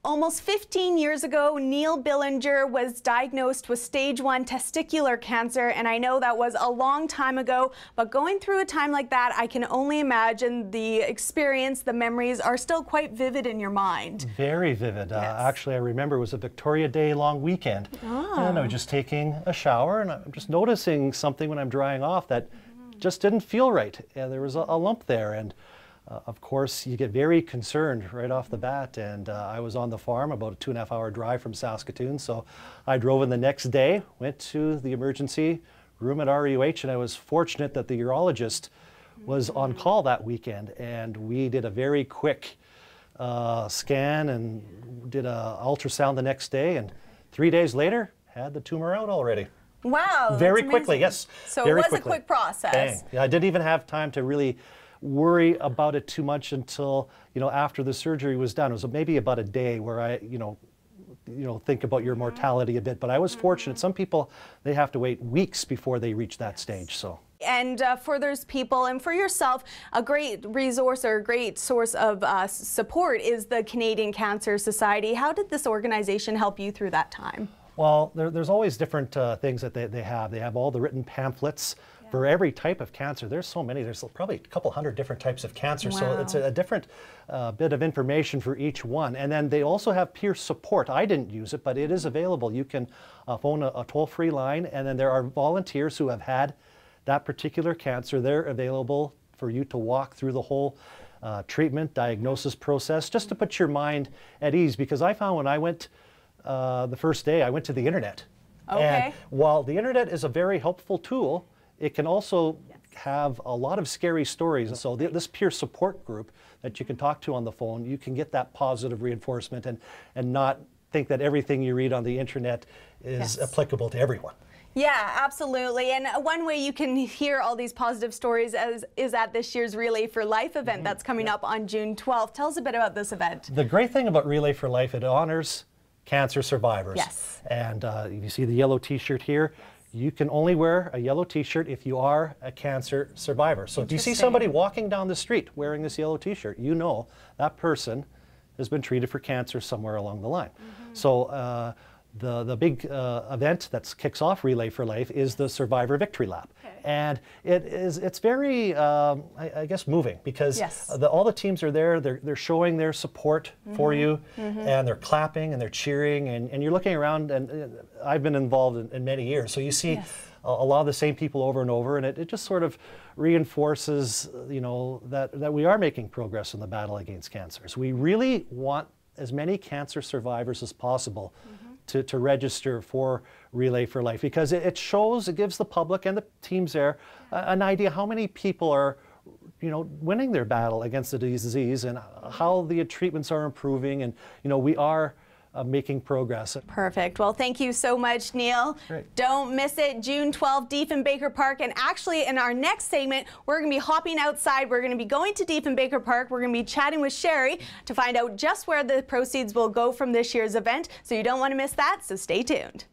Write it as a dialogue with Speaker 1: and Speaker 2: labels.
Speaker 1: Almost 15 years ago, Neil Billinger was diagnosed with stage 1 testicular cancer, and I know that was a long time ago, but going through a time like that, I can only imagine the experience, the memories are still quite vivid in your mind.
Speaker 2: Very vivid.
Speaker 1: Yes.
Speaker 2: Actually, I remember it was a Victoria Day long weekend, and I was just taking a shower, and I'm just noticing something when I'm drying off that just didn't feel right. And there was a lump there, and of course, you get very concerned right off the bat, and I was on the farm, about a 2.5-hour drive from Saskatoon, so I drove in the next day, went to the emergency room at RUH, and I was fortunate that the urologist was on call that weekend, and we did a very quick scan and did an ultrasound the next day, and 3 days later, had the tumor out already.
Speaker 1: Wow,
Speaker 2: very quickly, yes.
Speaker 1: So it was a quick process.
Speaker 2: Bang. Yeah, I didn't even have time to really worry about it too much until, after the surgery was done. It was maybe about a day where I, think about your mortality a bit, but I was fortunate. Some people, they have to wait weeks before they reach that stage, so.
Speaker 1: And for those people and for yourself, a great resource or a great source of support is the Canadian Cancer Society. How did this organization help you through that time?
Speaker 2: Well, there's always different things that they have. They have all the written pamphlets for every type of cancer. There's so many. There's probably a couple hundred different types of cancer. Wow. So it's a different bit of information for each one. And then they also have peer support. I didn't use it, but it is available. You can phone a toll-free line, and then there are volunteers who have had that particular cancer. They're available for you to walk through the whole treatment, diagnosis process, just to put your mind at ease. Because I found when I went the first day, I went to the internet.
Speaker 1: Okay.
Speaker 2: And while the internet is a very helpful tool, it can also have a lot of scary stories. So this peer support group that you can talk to on the phone, you can get that positive reinforcement and not think that everything you read on the internet is applicable to everyone.
Speaker 1: Yeah, absolutely. And one way you can hear all these positive stories is at this year's Relay for Life event that's coming up on June 12th. Tell us a bit about this event.
Speaker 2: The great thing about Relay for Life, it honors cancer survivors.
Speaker 1: Yes.
Speaker 2: And you see the yellow t-shirt here. You can only wear a yellow t-shirt if you are a cancer survivor. So if you see somebody walking down the street wearing this yellow t-shirt, you know that person has been treated for cancer somewhere along the line. So the big event that kicks off Relay for Life is the Survivor Victory Lap. Okay. And it's very, I guess, moving, because all the teams are there, they're showing their support for you, and they're clapping and they're cheering, and you're looking around, and I've been involved in many years, so you see a lot of the same people over and over, and it just sort of reinforces, that we are making progress in the battle against cancer. So we really want as many cancer survivors as possible to register for Relay for Life, because it gives the public and the teams there an idea how many people are winning their battle against the disease, and how the treatments are improving, and we are making progress.
Speaker 1: Perfect. Well, thank you so much, Neil.
Speaker 2: Great.
Speaker 1: Don't miss it, June 12th, Diefenbaker Park. And actually, in our next segment, we're going to be hopping outside. We're going to be going to Diefenbaker Park. We're going to be chatting with Sherry to find out just where the proceeds will go from this year's event. So you don't want to miss that, so stay tuned.